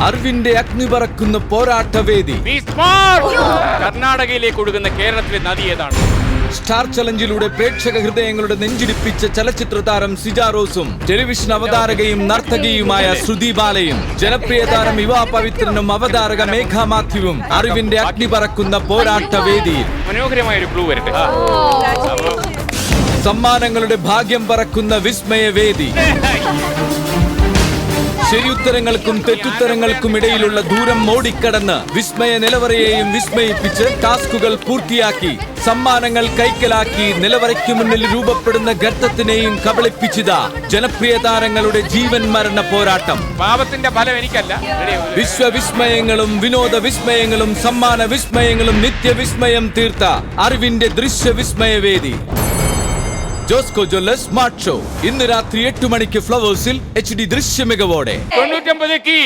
അറിവിന്റെ അഗ്നി പറക്കുന്ന പോരാട്ടവേദി. കർണാടകയിലേക്ക് ഒഴുകുന്ന കേരളത്തിലെ നദി ഏതാണ്? സ്റ്റാർ ചലഞ്ചിലൂടെ പ്രേക്ഷക ഹൃദയങ്ങളുടെ നെഞ്ചിടിപ്പിച്ച ചലച്ചിത്ര താരം സിജാറോസും ടെലിവിഷൻ അവതാരകയും നർത്തകിയുമായ ശ്രുതി ബാലയും ജനപ്രിയ താരം യുവാ പവിത്രനും അവതാരക മേഘ മാത്യുവും അറിവിന്റെ അഗ്നി പറക്കുന്ന പോരാട്ടവേദിയിൽ. മനോഹരമായ ഒരു ക്ലൂ വരട്ടെ. സമ്മാനങ്ങളുടെ ഭാഗ്യം പറക്കുന്ന വിസ്മയവേദി. ശരിയുത്തരങ്ങൾക്കും തെറ്റുത്തരങ്ങൾക്കും ഇടയിലുള്ള ദൂരം ഓടിക്കടന്ന് വിസ്മയ നിലവറയെയും വിസ്മയിപ്പിച്ച് ടാസ്കുകൾ പൂർത്തിയാക്കി സമ്മാനങ്ങൾ കൈക്കലാക്കി നിലവറയ്ക്ക് മുന്നിൽ രൂപപ്പെടുന്ന ഗർത്തത്തിനെയും കബളിപ്പിച്ചതാ ജനപ്രിയ താരങ്ങളുടെ ജീവൻ മരണ പോരാട്ടം. പാപത്തിന്റെ ഫലം എനിക്കല്ല. വിശ്വവിസ്മയങ്ങളും വിനോദ വിസ്മയങ്ങളും സമ്മാന വിസ്മയങ്ങളും നിത്യവിസ്മയം തീർത്ത അറിവിന്റെ ദൃശ്യവിസ്മയവേദി. ജോസ്കോ ജ്വല്ലേഴ്സ് സ്മാർട്ട് ഷോ ഇന്ന് രാത്രി 8 മണിക്ക് ഫ്ലവേഴ്സിൽ HD ദൃശ്യ മികവോടെ. 99 കീ